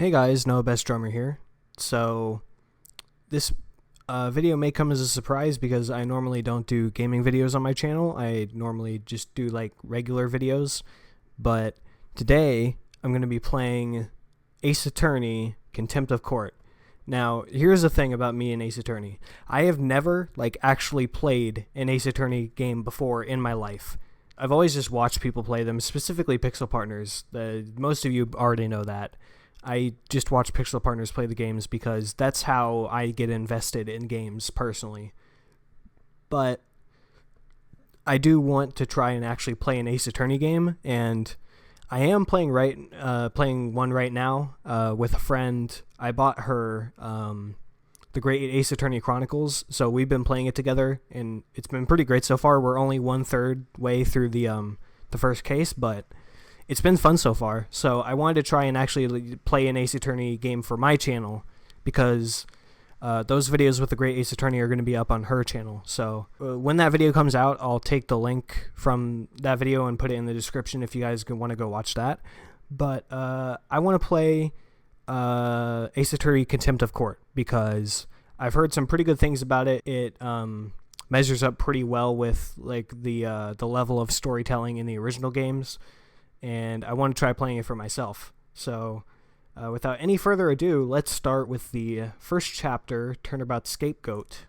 Hey guys, Noah Best Drummer here. So, this video may come as a surprise because I normally don't do gaming videos on my channel. I normally just do like regular videos. But today, I'm going to be playing Ace Attorney Contempt of Court. Now, here's the thing about me and Ace Attorney. I have never actually played an Ace Attorney game before in my life. I've always just watched people play them, specifically Pixel Partners. Most of you already know that. I just watch Pixel Partners play the games because that's how I get invested in games personally. But I do want to try and actually play an Ace Attorney game, and I am playing one right now with a friend. I bought her the Great Ace Attorney Chronicles, so we've been playing it together, and it's been pretty great so far. We're only 1/3 way through the first case, but it's been fun so far. So I wanted to try and actually play an Ace Attorney game for my channel because those videos with the Great Ace Attorney are going to be up on her channel. So when that video comes out, I'll take the link from that video and put it in the description if you guys want to go watch that. But I want to play Ace Attorney Contempt of Court because I've heard some pretty good things about it. It measures up pretty well with the level of storytelling in the original games, and I want to try playing it for myself. So without any further ado, let's start with the first chapter, Turnabout Scapegoat.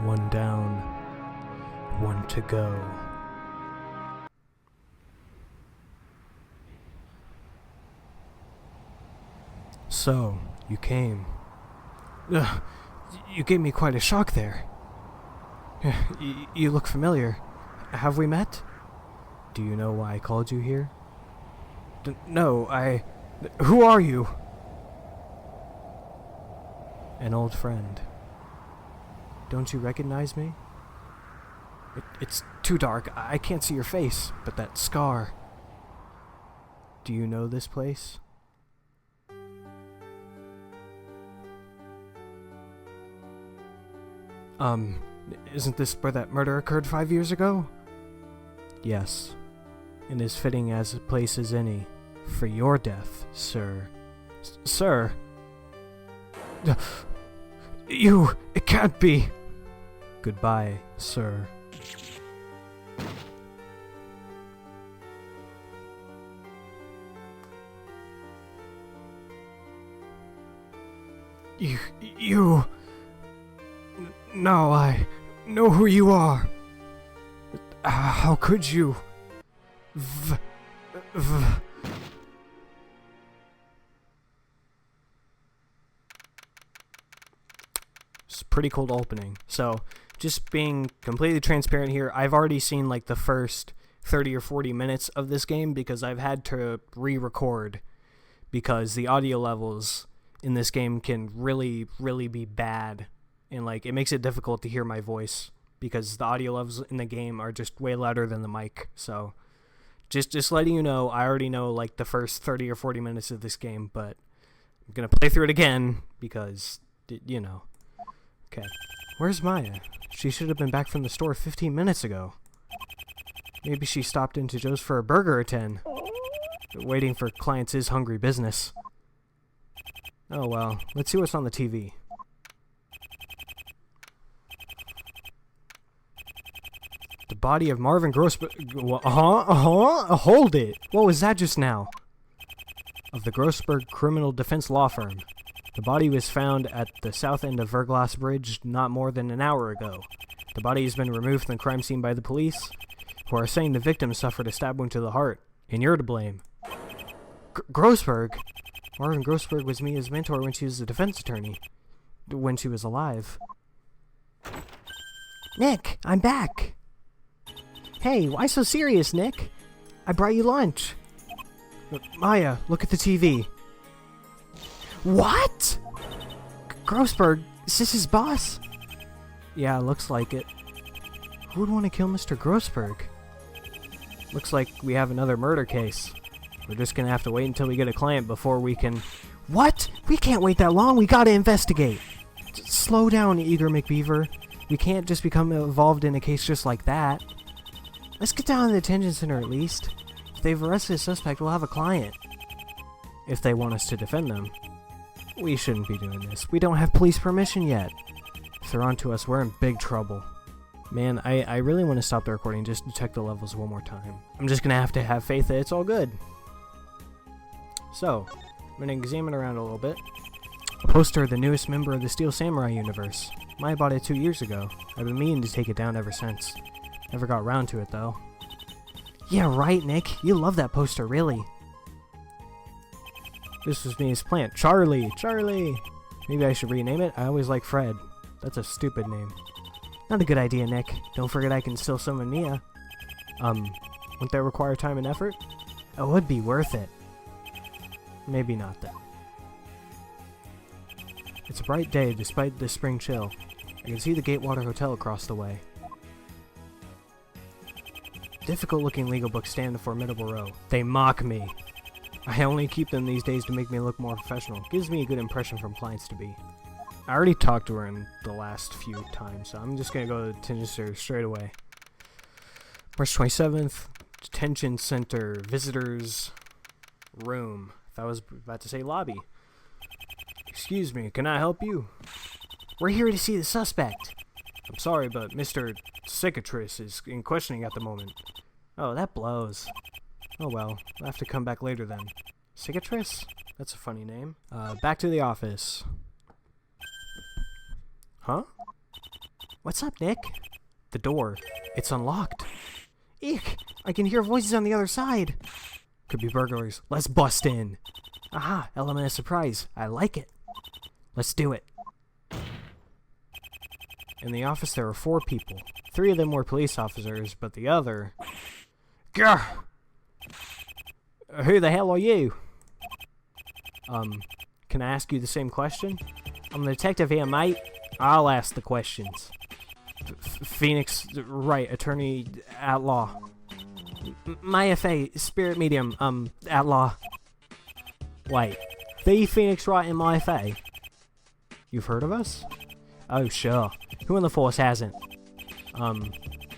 One down, one to go. So, you came. You gave me quite a shock there. You look familiar. Have we met? Do you know why I called you here? No, Who are you? An old friend. Don't you recognize me? It's too dark. I can't see your face, but that scar. Do you know this place? Isn't this where that murder occurred 5 years ago? Yes, and as fitting as a place as any for your death, sir. Sir? It can't be! Goodbye, sir. You... Now I know who you are. How could you? It's a pretty cold opening. So, just being completely transparent here, I've already seen the first 30 or 40 minutes of this game because I've had to re-record because the audio levels in this game can really, really be bad. And it makes it difficult to hear my voice because the audio levels in the game are just way louder than the mic. So, just letting you know, I already know the first 30 or 40 minutes of this game, but I'm going to play through it again because, you know. Okay. Where's Maya? She should have been back from the store 15 minutes ago. Maybe she stopped into Joe's for a burger or 10. Waiting for clients is hungry business. Oh well, let's see what's on the TV. The body of Marvin Grossberg... Hold it! What was that just now? Of the Grossberg Criminal Defense Law Firm. The body was found at the south end of Verglass Bridge not more than an hour ago. The body has been removed from the crime scene by the police, who are saying the victim suffered a stab wound to the heart, and you're to blame. Grossberg? Marvin Grossberg was Mia's mentor when she was a defense attorney. When she was alive. Nick, I'm back! Hey, why so serious, Nick? I brought you lunch. Maya, look at the TV. What? Grossberg, is this his boss? Yeah, looks like it. Who would want to kill Mr. Grossberg? Looks like we have another murder case. We're just gonna have to wait until we get a client before we can... What? We can't wait that long, we gotta investigate! Slow down, Eager McBeaver. We can't just become involved in a case just like that. Let's get down to the detention center at least. If they've arrested a suspect, we'll have a client. If they want us to defend them. We shouldn't be doing this. We don't have police permission yet. If they're onto us, we're in big trouble. Man, I really want to stop the recording just to check the levels one more time. I'm just gonna have to have faith that it's all good. So, I'm gonna examine around a little bit. A poster of the newest member of the Steel Samurai universe. I bought it 2 years ago. I've been meaning to take it down ever since. Never got around to it though. Yeah, right, Nick. You love that poster, really. This was Mia's plant. Charlie! Charlie! Maybe I should rename it? I always like Fred. That's a stupid name. Not a good idea, Nick. Don't forget I can still summon Mia. Wouldn't that require time and effort? It would be worth it. Maybe not then. It's a bright day despite the spring chill. I can see the Gatewater Hotel across the way. Difficult-looking legal books stand in a formidable row. They mock me. I only keep them these days to make me look more professional. Gives me a good impression from clients to be. I already talked to her in the last few times, so I'm just gonna go to the detention center straight away. March 27th, detention center, visitors room. I was about to say lobby. Excuse me, can I help you? We're here to see the suspect. I'm sorry, but Mr. Cicatrice is in questioning at the moment. Oh, that blows. Oh well, I'll have to come back later then. Cicatrice? That's a funny name. Back to the office. Huh? What's up, Nick? The door. It's unlocked. Eek! I can hear voices on the other side. Could be burglars. Let's bust in. Aha! Element of surprise. I like it. Let's do it. In the office there were 4 people. 3 of them were police officers, but the other... Gah! Who the hell are you? Can I ask you the same question? I'm the detective here, mate. I'll ask the questions. Phoenix Wright, attorney at law. My FA, spirit medium, at law. Wait, the Phoenix Wright in my FA? You've heard of us? Oh, sure. Who in the force hasn't?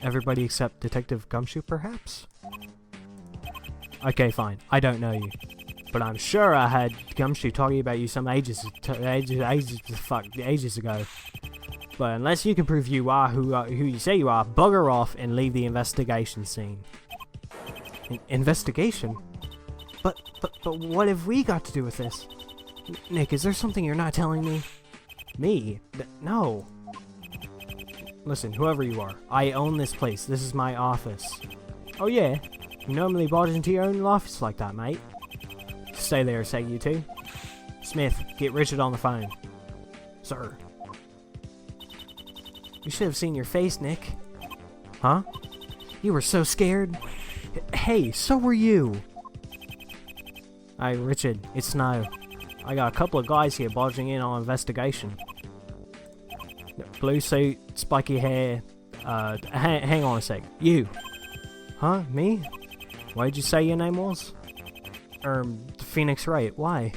Everybody except Detective Gumshoe, perhaps? Okay, fine. I don't know you. But I'm sure I had Gumshoe talking about you some ages ago. But unless you can prove you are who you say you are, bugger off and leave the investigation scene. Investigation? But what have we got to do with this? Nick, is there something you're not telling me? Me? No. Listen, whoever you are, I own this place. This is my office. Oh yeah? You normally barge into your own office like that, mate. Stay there a sec, you two. Smith, get Richard on the phone. Sir. You should have seen your face, Nick. Huh? You were so scared. Hey, so were you. Hey, Richard, it's Snow. I got a couple of guys here barging in on investigation. Blue suit, spiky hair. Hang on a sec. You. Huh? Me? What did you say your name was? Phoenix Wright. Why?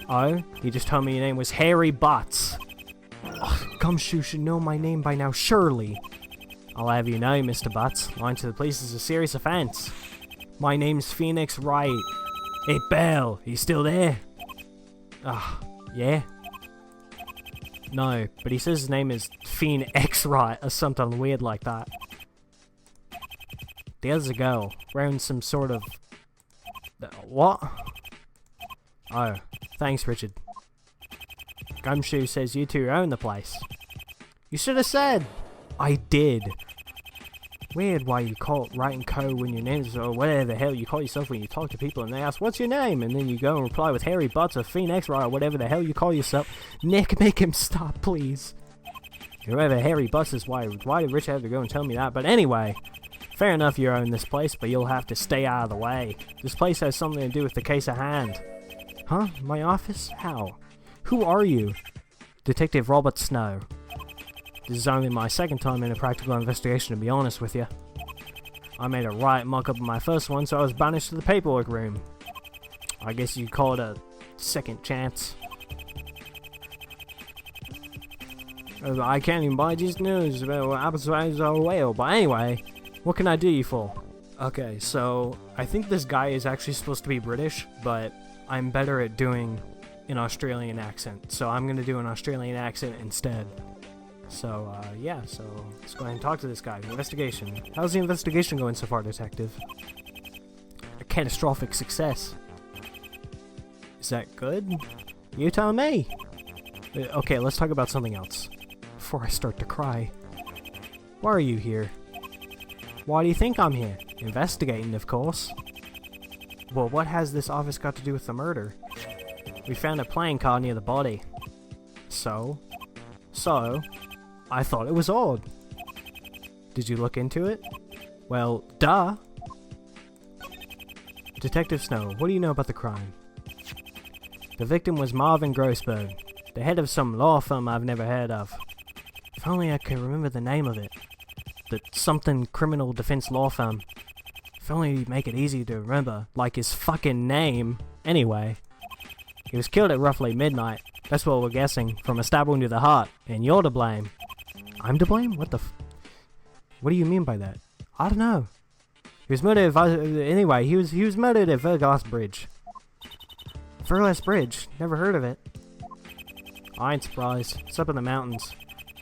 Oh? You just told me your name was Harry Butts. Ugh, Gumshoe should know my name by now, surely. I'll have you know, Mr. Butts, lying to the police is a serious offense. My name's Phoenix Wright. Hey, Belle, you still there? Yeah? No, but he says his name is Phoenix Wright or something weird like that. The other's a girl, wearing some sort of... What? Oh, thanks, Richard. Gumshoe says you two own the place. You should have said! I did. Weird why you call it Wright & Co. when your name's or whatever the hell you call yourself when you talk to people and they ask, what's your name? And then you go and reply with Harry Butts or Phoenix Wright or whatever the hell you call yourself. Nick, make him stop, please. Whoever Harry Butts is, why did Richard have to go and tell me that? But anyway, fair enough you own this place, but you'll have to stay out of the way. This place has something to do with the case at hand. Huh? My office? How? Who are you? Detective Robert Snow. This is only my second time in a practical investigation, to be honest with you. I made a right mock-up of my first one, so I was banished to the paperwork room. I guess you'd call it a second chance. I can't even buy these news about what happens to a whale, but anyway, what can I do you for? Okay, so I think this guy is actually supposed to be British, but I'm better at doing an Australian accent, so I'm gonna do an Australian accent instead. So, yeah, so let's go ahead and talk to this guy. Investigation. How's the investigation going so far, detective? A catastrophic success. Is that good? You tell me. Okay, let's talk about something else. Before I start to cry. Why are you here? Why do you think I'm here? Investigating, of course. Well, what has this office got to do with the murder? We found a playing card near the body. So, I thought it was odd. Did you look into it? Well, duh. Detective Snow, what do you know about the crime? The victim was Marvin Grossberg, the head of some law firm I've never heard of. If only I could remember the name of it. The something criminal defense law firm. If only he'd make it easy to remember, like his fucking name. Anyway, he was killed at roughly midnight. That's what we're guessing, from a stab wound to the heart, and you're to blame. I'm to blame? What do you mean by that? I don't know. He was murdered anyway, he was murdered at Verglas Bridge. Verglas Bridge? Never heard of it. I ain't surprised. It's up in the mountains.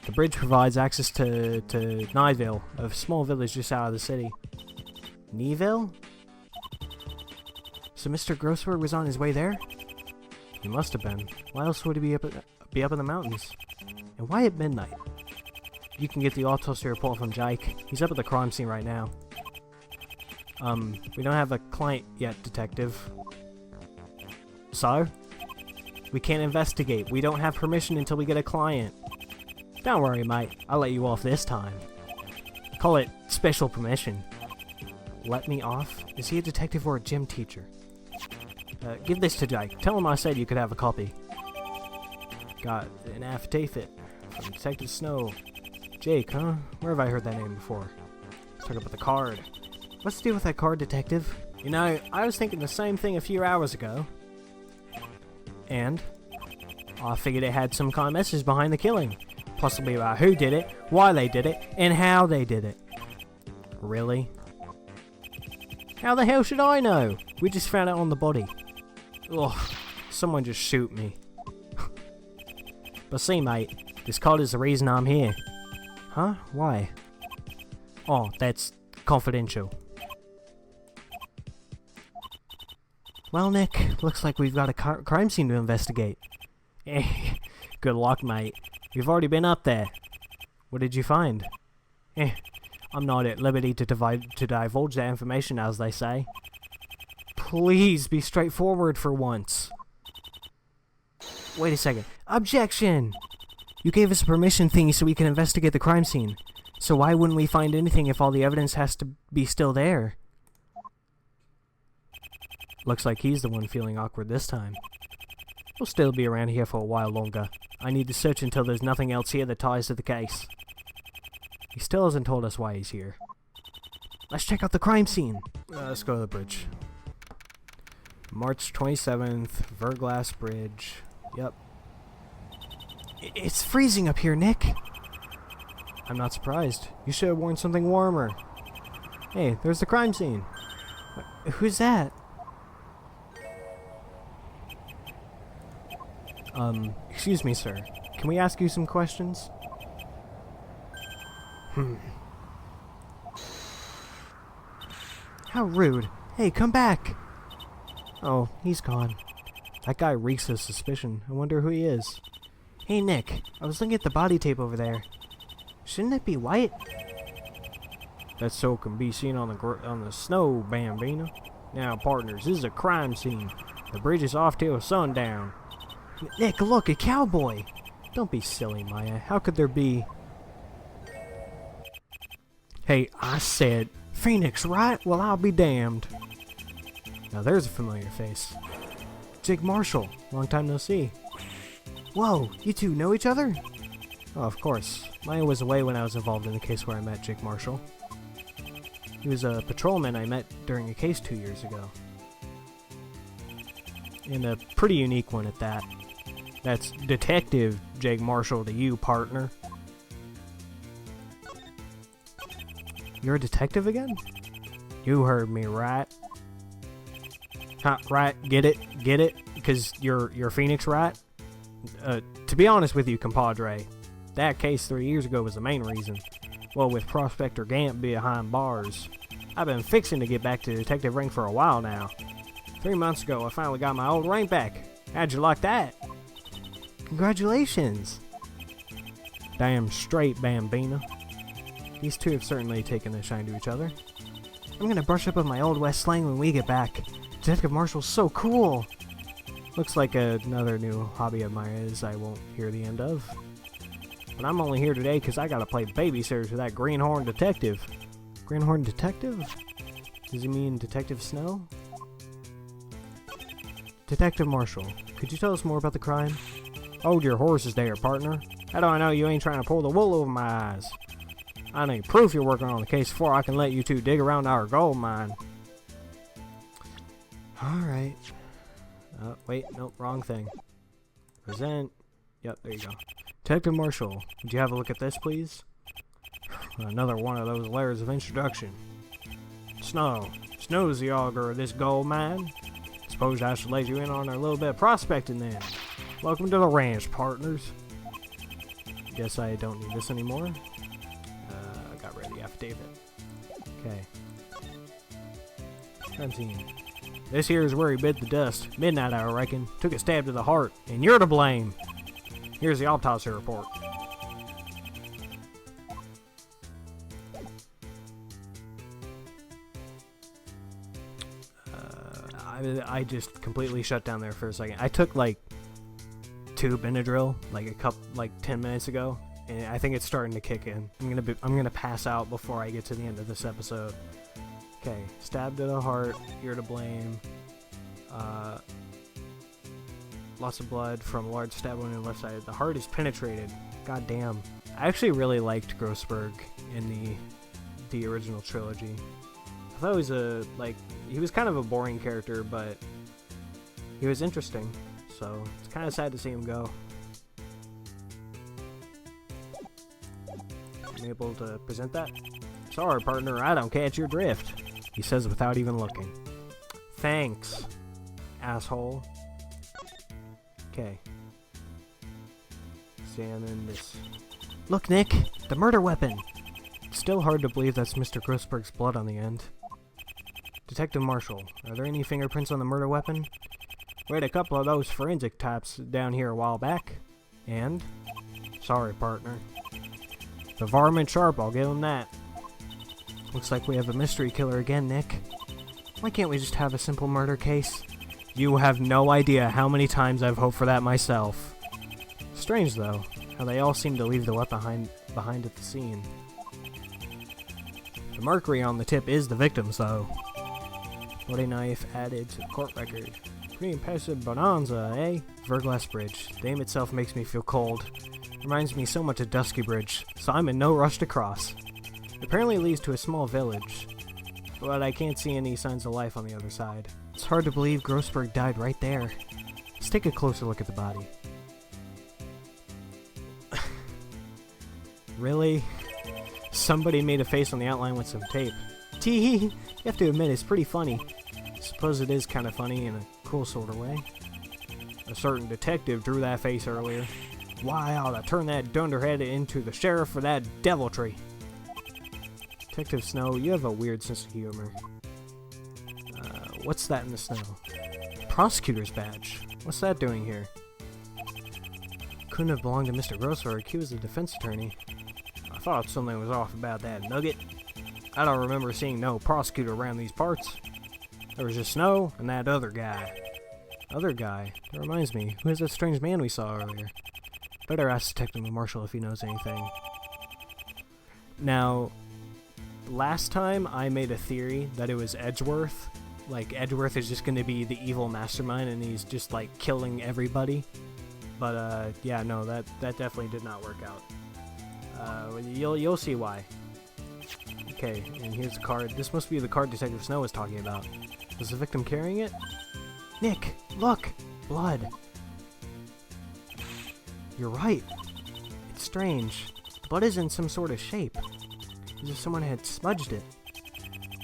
The bridge provides access to Nyeville, a small village just out of the city. Nyeville? So Mr. Grossberg was on his way there? He must have been. Why else would he be up in the mountains? And why at midnight? You can get the autopsy report from Jake. He's up at the crime scene right now. We don't have a client yet, detective. So? We can't investigate. We don't have permission until we get a client. Don't worry, mate. I'll let you off this time. Call it special permission. Let me off? Is he a detective or a gym teacher? Give this to Jake. Tell him I said you could have a copy. Got an affidavit from Detective Snow. Jake, huh? Where have I heard that name before? Let's talk about the card. What's the deal with that card, detective? You know, I was thinking the same thing a few hours ago. And I figured it had some kind of message behind the killing. Possibly about who did it, why they did it, and how they did it. Really? How the hell should I know? We just found it on the body. Ugh, someone just shoot me. But see, mate, this card is the reason I'm here. Huh? Why? Oh, that's confidential. Well, Nick, looks like we've got a crime scene to investigate. Good luck, mate. We've already been up there. What did you find? I'm not at liberty to divulge that information, as they say. Please be straightforward for once. Wait a second. Objection! You gave us a permission thingy so we can investigate the crime scene. So why wouldn't we find anything if all the evidence has to be still there? Looks like he's the one feeling awkward this time. We'll still be around here for a while longer. I need to search until there's nothing else here that ties to the case. He still hasn't told us why he's here. Let's check out the crime scene. Let's go to the bridge. March 27th, Verglas Bridge. Yep. It's freezing up here, Nick. I'm not surprised. You should have worn something warmer. Hey, there's the crime scene. Who's that? Excuse me, sir. Can we ask you some questions? How rude. Hey, come back! Oh, he's gone. That guy reeks of suspicion. I wonder who he is. Hey, Nick. I was looking at the body tape over there. Shouldn't it be white? That so can be seen on the snow, Bambino. Now, partners, this is a crime scene. The bridge is off till sundown. Nick, look, a cowboy! Don't be silly, Maya. How could there be... Hey, I said Phoenix, right? Well, I'll be damned. Now there's a familiar face. Jake Marshall. Long time no see. Whoa, you two know each other? Oh, of course. Maya was away when I was involved in the case where I met Jake Marshall. He was a patrolman I met during a case 2 years ago. And a pretty unique one at that. That's Detective Jake Marshall to you, partner. You're a detective again? You heard me, right? Huh, right, get it? Get it? Because you're Phoenix, right? To be honest with you, compadre, that case 3 years ago was the main reason. Well, with Prospector Gant behind bars, I've been fixing to get back to detective rank for a while now. 3 months ago, I finally got my old rank back. How'd you like that? Congratulations! Damn straight, Bambina. These two have certainly taken a shine to each other. I'm gonna brush up on my Old West slang when we get back. Detective Marshall's so cool! Looks like another new hobby of mine is I won't hear the end of. But I'm only here today because I gotta play babysitter to that greenhorn detective. Greenhorn detective? Does he mean Detective Snow? Detective Marshall, could you tell us more about the crime? Hold your horses there, partner. How do I know you ain't trying to pull the wool over my eyes? I need proof you're working on the case before I can let you two dig around our gold mine. Alright. Wait, nope, wrong thing. Present. Yep, there you go. Detective Marshall, would you have a look at this, please? Another one of those layers of introduction. Snow's the auger of this gold mine. Suppose I should let you in on a little bit of prospecting then. Welcome to the ranch, partners. Guess I don't need this anymore. I got rid of the affidavit. Okay. Crime scene. This here is where he bit the dust. Midnight, I reckon. Took a stab to the heart, and you're to blame. Here's the autopsy report. I just completely shut down there for a second. I took like 2 Benadryl like 10 minutes ago, and I think it's starting to kick in. I'm gonna pass out before I get to the end of this episode. Okay, stabbed to the heart. You're to blame. Loss of blood from a large stab wound in the left side. The heart is penetrated. God damn. I actually really liked Grossberg in the original trilogy. I thought he was kind of a boring character, but he was interesting. So it's kind of sad to see him go. I'm able to present that. Sorry, partner, I don't catch your drift. He says without even looking. Thanks, asshole. Okay. Examine this. Look, Nick! The murder weapon! It's still hard to believe that's Mr. Grossberg's blood on the end. Detective Marshall, are there any fingerprints on the murder weapon? We had a couple of those forensic types down here a while back. And? Sorry, partner. The varmint sharp, I'll give him that. Looks like we have a mystery killer again, Nick. Why can't we just have a simple murder case? You have no idea how many times I've hoped for that myself. Strange, though, how they all seem to leave the weapon behind at the scene. The mercury on the tip is the victim's, though. Bloody knife added to the court record. Pretty impressive bonanza, eh? Verglass Bridge. The name itself makes me feel cold. Reminds me so much of Dusky Bridge, so I'm in no rush to cross. It apparently leads to a small village, but I can't see any signs of life on the other side. It's hard to believe Grossberg died right there. Let's take a closer look at the body. Really? Somebody made a face on the outline with some tape. Tee, you have to admit it's pretty funny. Suppose it is kind of funny in a cool sort of way. A certain detective drew that face earlier. Why, I ought to turn that dunderhead into the sheriff for that deviltry. Detective Snow, you have a weird sense of humor. What's that in the snow? Prosecutor's badge. What's that doing here? Couldn't have belonged to Mr. Grossberg. He was a defense attorney. I thought something was off about that nugget. I don't remember seeing no prosecutor around these parts. There was just Snow and that other guy. Other guy? That reminds me. Who is that strange man we saw earlier? Better ask Detective Marshall if he knows anything. Now, last time I made a theory that it was Edgeworth. Like, Edgeworth is just going to be the evil mastermind and he's just, like, killing everybody. But yeah, no, that definitely did not work out. You'll see why. Okay, and here's the card. This must be the card Detective Snow was talking about. Was the victim carrying it? Nick, look! Blood. You're right. It's strange. The blood is in some sort of shape. As if someone had smudged it.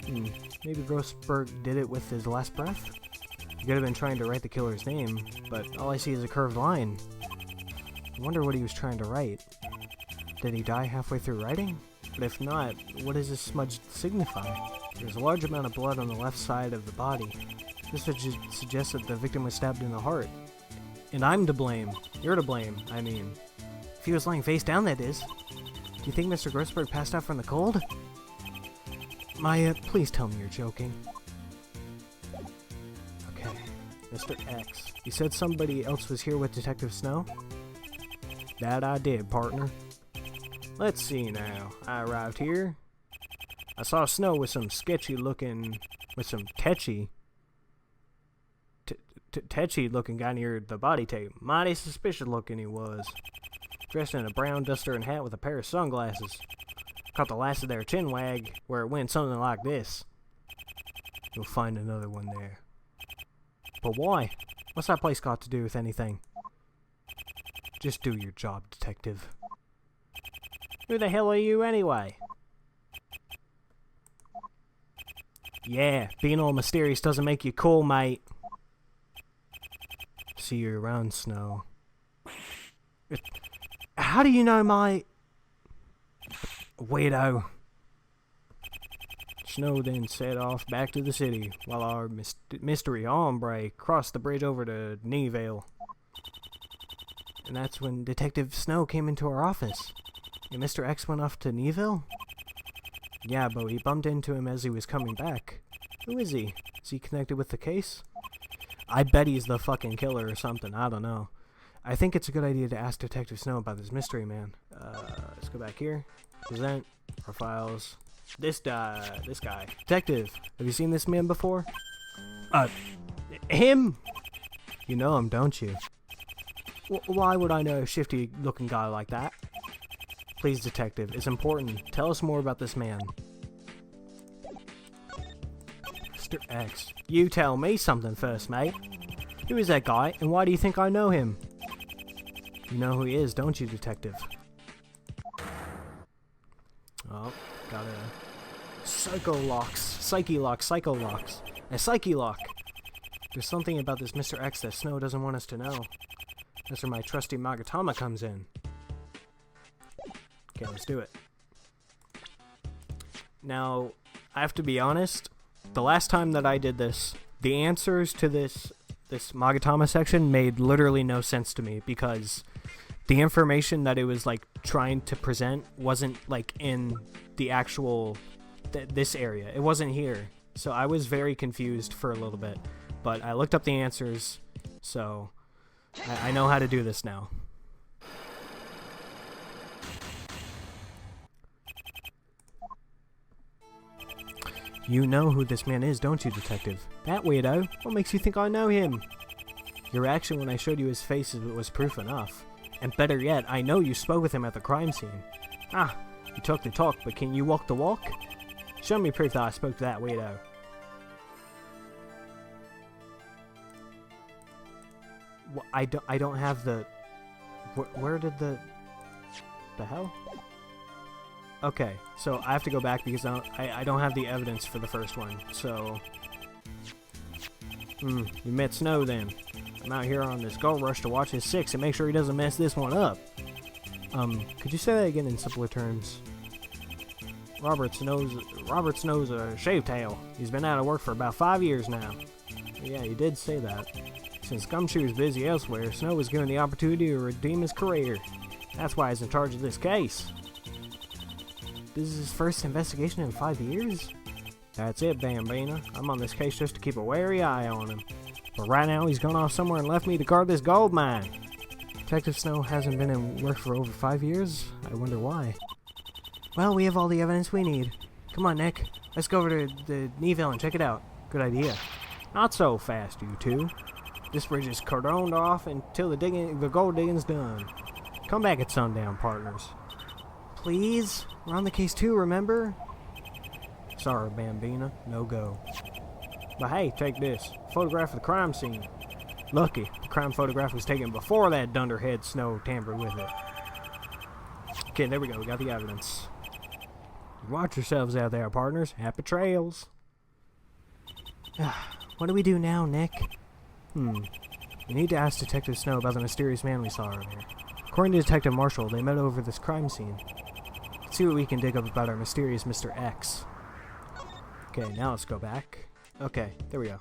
Maybe Grossberg did it with his last breath? He could have been trying to write the killer's name, but all I see is a curved line. I wonder what he was trying to write. Did he die halfway through writing? But if not, what does this smudge signify? There's a large amount of blood on the left side of the body. This would suggest that the victim was stabbed in the heart. And I'm to blame. You're to blame, I mean. If he was lying face down, that is. Do you think Mr. Grossberg passed out from the cold? Maya, please tell me you're joking. Okay. Mr. X. You said somebody else was here with Detective Snow? That I did, partner. Let's see now. I arrived here. I saw Snow with some sketchy looking... with some tetchy looking guy near the body tape. Mighty suspicious looking he was. Dressed in a brown duster and hat with a pair of sunglasses. Caught the last of their chin wag where it went something like this. You'll find another one there. But why? What's that place got to do with anything? Just do your job, detective. Who the hell are you anyway? Yeah, being all mysterious doesn't make you cool, mate. See you around, Snow. How do you know my... Weirdo. Snow then set off back to the city, while our mystery hombre crossed the bridge over to Kneevale. And that's when Detective Snow came into our office. And Mr. X went off to Kneevale? Yeah, but we bumped into him as he was coming back. Who is he? Is he connected with the case? I bet he's the fucking killer or something. I don't know. I think it's a good idea to ask Detective Snow about this mystery man. Let's go back here. Present. Profiles. This guy. Detective, have you seen this man before? Him? You know him, don't you? Why would I know a shifty-looking guy like that? Please, detective, it's important. Tell us more about this man. Mr. X. You tell me something first, mate. Who is that guy, and why do you think I know him? You know who he is, don't you, detective? Oh, got a... Psycho locks. A psyche lock. There's something about this Mr. X that Snow doesn't want us to know. That's where my trusty Magatama comes in. Okay, let's do it. Now, I have to be honest, the last time that I did this, the answers to this Magatama section made literally no sense to me because the information that it was like trying to present wasn't like in the actual this area. It wasn't here. So I was very confused for a little bit, but I looked up the answers, so I know how to do this now. You know who this man is, don't you, detective? That weirdo? What makes you think I know him? Your reaction when I showed you his face was proof enough. And better yet, I know you spoke with him at the crime scene. Ah, you talk the talk, but can you walk the walk? Show me proof that I spoke to that weirdo. I don't have the... Where did the hell? Okay, so I have to go back because I don't have the evidence for the first one, so... you met Snow then. I'm out here on this gold rush to watch his six and make sure he doesn't mess this one up. Could you say that again in simpler terms? Robert Snow's a shavetail. He's been out of work for about 5 years now. Yeah, he did say that. Since Gumshoe's busy elsewhere, Snow was given the opportunity to redeem his career. That's why he's in charge of this case. This is his first investigation in 5 years? That's it, Bambina. I'm on this case just to keep a wary eye on him. But right now, he's gone off somewhere and left me to guard this gold mine. Detective Snow hasn't been in work for over 5 years? I wonder why. Well, we have all the evidence we need. Come on, Nick. Let's go over to the Kneevale and check it out. Good idea. Not so fast, you two. This bridge is cordoned off until the gold digging's done. Come back at sundown, partners. Please? We're on the case too, remember? Sorry, Bambina. No go. But hey, take this. Photograph of the crime scene. Lucky, the crime photograph was taken before that dunderhead Snow tampered with it. Okay, there we go. We got the evidence. Watch yourselves out there, partners. Happy trails. What do we do now, Nick? We need to ask Detective Snow about the mysterious man we saw earlier. According to Detective Marshall, they met over this crime scene. Let's see what we can dig up about our mysterious Mr. X. Okay, now let's go back. Okay, there we go.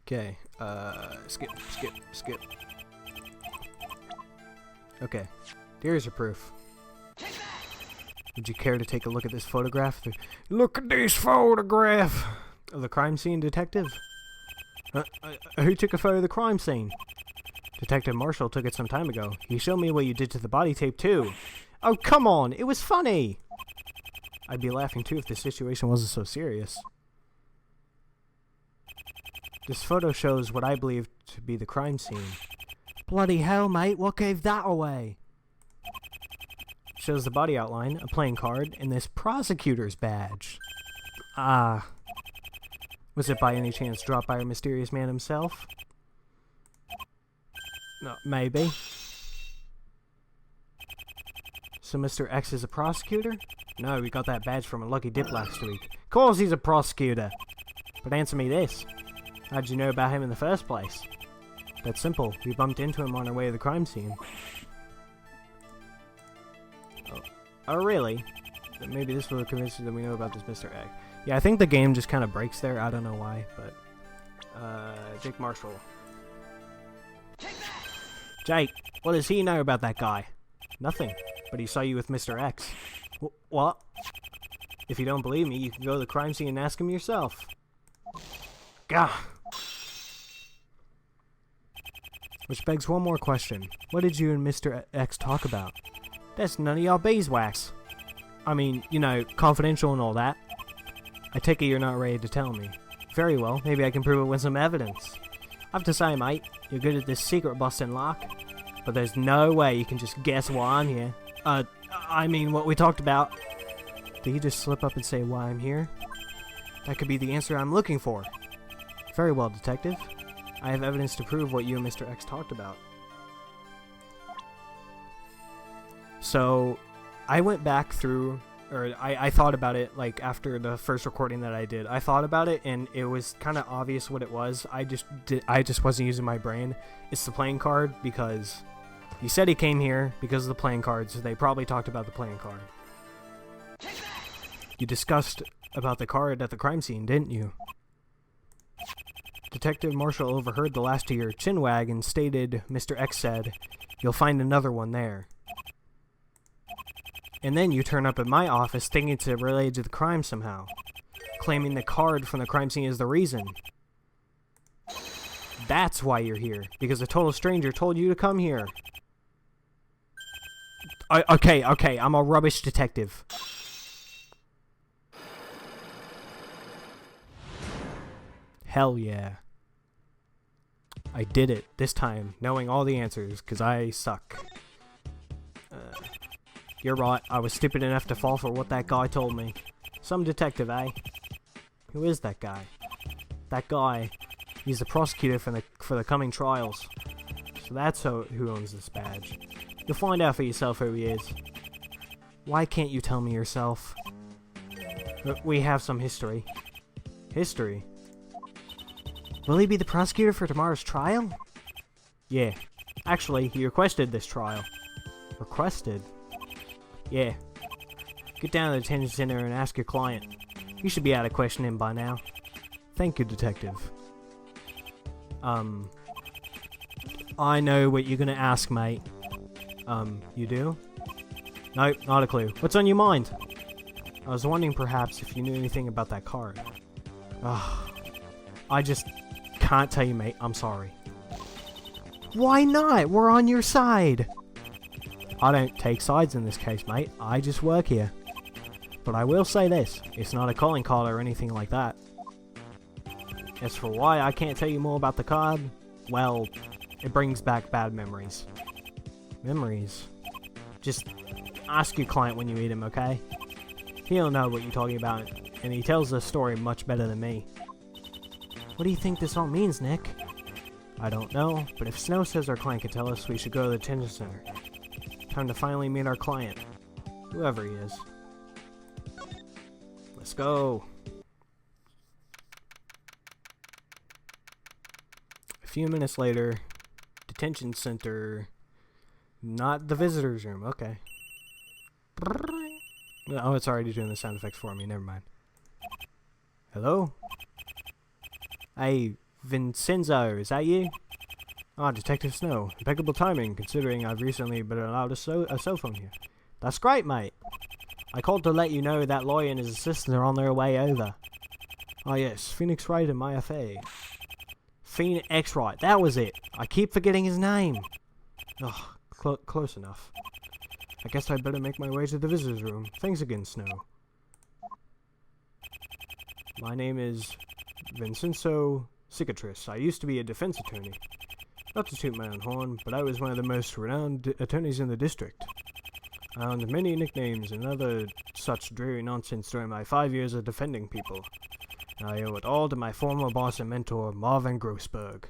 Okay, skip. Okay, here's your proof. Would you care to take a look at this photograph? Look at this photograph! Of the crime scene, Detective? Who took a photo of the crime scene? Detective Marshall took it some time ago. He showed me what you did to the body tape, too. Oh, come on! It was funny! I'd be laughing, too, if the situation wasn't so serious. This photo shows what I believe to be the crime scene. Bloody hell, mate, what gave that away? Shows the body outline, a playing card, and this prosecutor's badge. Ah. Was it by any chance dropped by our mysterious man himself? No, maybe. So Mr. X is a prosecutor? No, we got that badge from a lucky dip last week. Of course he's a prosecutor! But answer me this. How'd you know about him in the first place? That's simple. We bumped into him on our way to the crime scene. Oh, really? Maybe this will convince you that we know about this Mr. Egg. Yeah, I think the game just kind of breaks there. I don't know why, but... Jake Marshall. Jake, what does he know about that guy? Nothing, but he saw you with Mr. X. What? If you don't believe me, you can go to the crime scene and ask him yourself. Gah! Which begs one more question. What did you and Mr. X talk about? That's none of y'all beeswax. I mean, you know, confidential and all that. I take it you're not ready to tell me. Very well, maybe I can prove it with some evidence. I have to say, mate, you're good at this secret busting lock, but there's no way you can just guess why I'm here. I mean, what we talked about. Did he just slip up and say why I'm here? That could be the answer I'm looking for. Very well, Detective. I have evidence to prove what you and Mr. X talked about. So, I went back through, or I thought about it, like, after the first recording that I did. I thought about it, and it was kind of obvious what it was. I just wasn't using my brain. It's the playing card, because he said he came here because of the playing cards. So they probably talked about the playing card. You discussed about the card at the crime scene, didn't you? Detective Marshall overheard the last of your chinwag and stated, Mr. X said, you'll find another one there. And then you turn up at my office thinking it's related to the crime somehow, claiming the card from the crime scene is the reason. That's why you're here, because a total stranger told you to come here. Okay, I'm a rubbish detective. Hell yeah. I did it, this time, knowing all the answers, because I suck. You're right, I was stupid enough to fall for what that guy told me. Some detective, eh? Who is that guy? That guy, he's the prosecutor for the coming trials. So that's who owns this badge. You'll find out for yourself who he is. Why can't you tell me yourself? We have some history. History? Will he be the prosecutor for tomorrow's trial? Yeah. Actually, he requested this trial. Requested? Yeah. Get down to the detention center and ask your client. You should be out of questioning by now. Thank you, Detective. I know what you're gonna ask, mate. You do? Nope, not a clue. What's on your mind? I was wondering perhaps if you knew anything about that card. I just can't tell you, mate. I'm sorry. Why not? We're on your side. I don't take sides in this case, mate. I just work here. But I will say this, it's not a calling card or anything like that. As for why I can't tell you more about the card, well, it brings back bad memories. Memories? Just ask your client when you meet him, okay? He'll know what you're talking about, and he tells the story much better than me. What do you think this all means, Nick? I don't know, but if Snow says our client can tell us, we should go to the detention center. Time to finally meet our client. Whoever he is. Let's go. A few minutes later, detention center. Not the visitor's room, okay. Oh, it's already doing the sound effects for me, never mind. Hello? Hey, Vincenzo, is that you? Ah, Detective Snow. Impeccable timing, considering I've recently been allowed a cell phone here. That's great, mate. I called to let you know that lawyer and his assistant are on their way over. Ah, yes, Phoenix Wright and Maya Fey. Phoenix Wright, that was it. I keep forgetting his name. Ugh, close enough. I guess I'd better make my way to the visitor's room. Thanks again, Snow. My name is Vincenzo Cicatrice. I used to be a defense attorney. Not to toot my own horn, but I was one of the most renowned attorneys in the district. I owned many nicknames and other such dreary nonsense during my 5 years of defending people. And I owe it all to my former boss and mentor, Marvin Grossberg.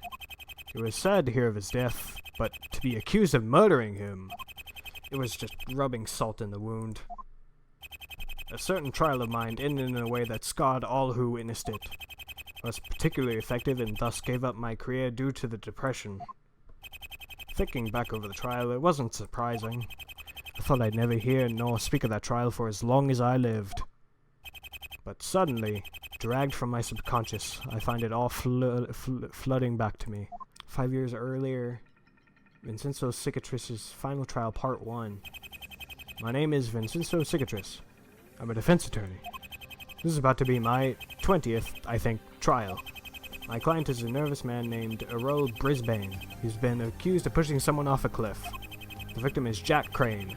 It was sad to hear of his death, but to be accused of murdering him, it was just rubbing salt in the wound. A certain trial of mine ended in a way that scarred all who witnessed it. I was particularly effective and thus gave up my career due to the depression. Thinking back over the trial, it wasn't surprising. I thought I'd never hear nor speak of that trial for as long as I lived. But suddenly, dragged from my subconscious, I find it all flooding back to me. 5 years earlier, Vincenzo Cicatrice's final trial, part 1. My name is Vincenzo Cicatrice. I'm a defense attorney. This is about to be my 20th, I think, trial. My client is a nervous man named Errol Brisbane, who's been accused of pushing someone off a cliff. The victim is Jack Crane.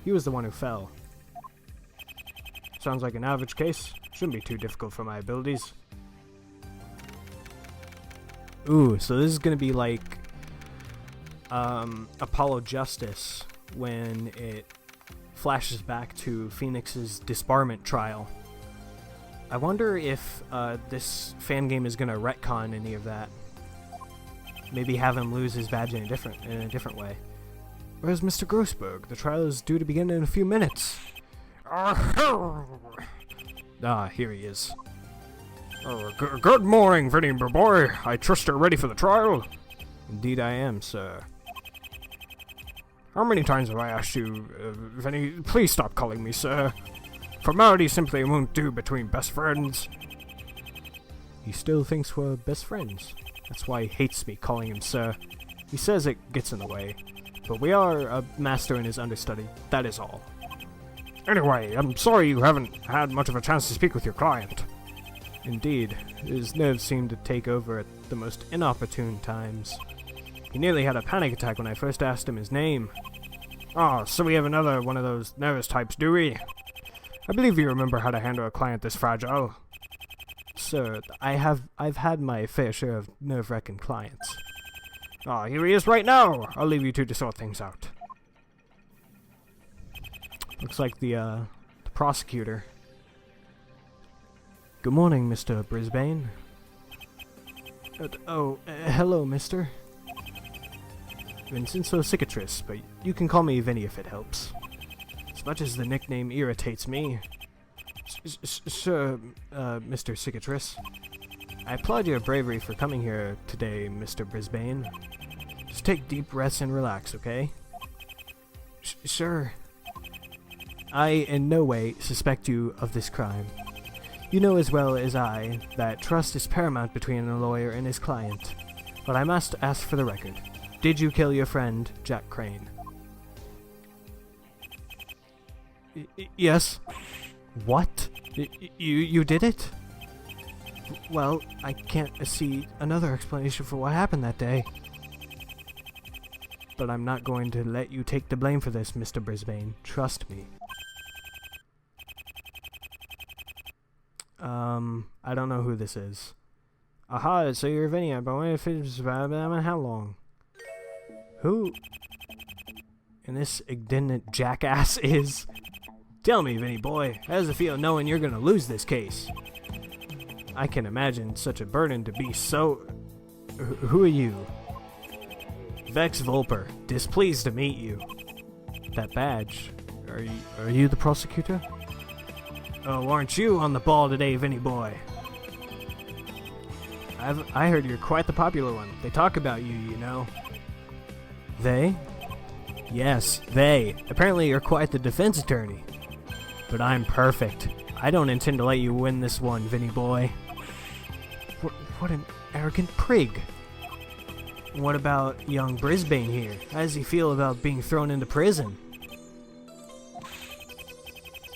He was the one who fell. Sounds like an average case. Shouldn't be too difficult for my abilities. Ooh, so this is gonna be like Apollo Justice when it flashes back to Phoenix's disbarment trial. I wonder if this fan game is gonna retcon any of that. Maybe have him lose his badge in a different way. Where's Mr. Grossberg? The trial is due to begin in a few minutes. Ah, here he is. Good morning, Vinny, my boy. I trust you're ready for the trial. Indeed I am, sir. How many times have I asked you, Vinny? Please stop calling me sir. Formality simply won't do between best friends. He still thinks we're best friends. That's why he hates me calling him sir. He says it gets in the way. But we are a master and his understudy, that is all. Anyway, I'm sorry you haven't had much of a chance to speak with your client. Indeed, his nerves seem to take over at the most inopportune times. He nearly had a panic attack when I first asked him his name. Ah, so we have another one of those nervous types, do we? I believe you remember how to handle a client this fragile. Sir, I've had my fair share of nerve-wracking clients. Ah, here he is right now! I'll leave you two to sort things out. Looks like the prosecutor. Good morning, Mr. Brisbane. Hello, mister. Vincenzo Cicatrice, but you can call me Vinny if it helps. As much as the nickname irritates me. Sir, Mr. Cicatrice. I applaud your bravery for coming here today, Mr. Brisbane. Just take deep breaths and relax, okay? Sure. I in no way suspect you of this crime. You know as well as I that trust is paramount between a lawyer and his client. But I must ask for the record. Did you kill your friend, Jack Crane? Yes. What? You did it? Well, I can't see another explanation for what happened that day. But I'm not going to let you take the blame for this, Mr. Brisbane. Trust me. I don't know who this is. Aha, so you're Vinny. I've been waiting for how long? Who? And this indignant jackass is... Tell me, Vinny boy, how does it feel knowing you're gonna lose this case? I can imagine such a burden to be so... Who are you? Vex Volper, displeased to meet you. That badge. Are you the prosecutor? Oh, aren't you on the ball today, Vinny boy? I heard you're quite the popular one. They talk about you, you know. They? Yes, they. Apparently you're quite the defense attorney. But I'm perfect. I don't intend to let you win this one, Vinny boy. What an arrogant prig. What about young Brisbane here? How does he feel about being thrown into prison?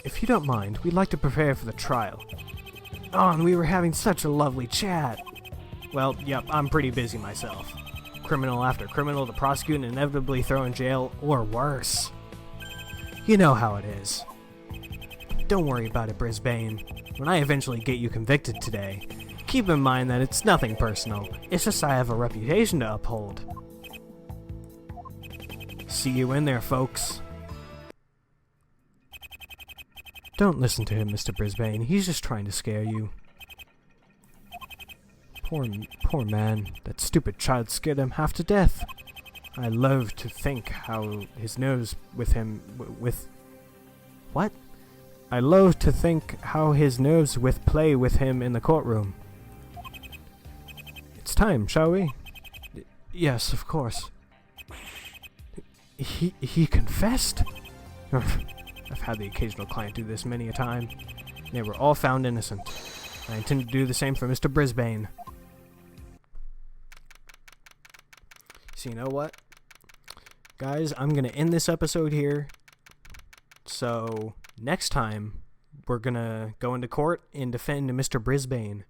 If you don't mind, we'd like to prepare for the trial. Oh, and we were having such a lovely chat. Well, yep, I'm pretty busy myself. Criminal after criminal to prosecute and inevitably throw in jail, or worse. You know how it is. Don't worry about it, Brisbane. When I eventually get you convicted today, keep in mind that it's nothing personal. It's just I have a reputation to uphold. See you in there, folks. Don't listen to him, Mr. Brisbane. He's just trying to scare you. Poor man. That stupid child scared him half to death. I love to think how his nerves with him... What? I loathe to think how his nerves play with him in the courtroom. It's time, shall we? Yes, of course. He confessed? I've had the occasional client do this many a time. They were all found innocent. I intend to do the same for Mr. Brisbane. So you know what? Guys, I'm going to end this episode here. So next time, we're going to go into court and defend Mr. Brisbane.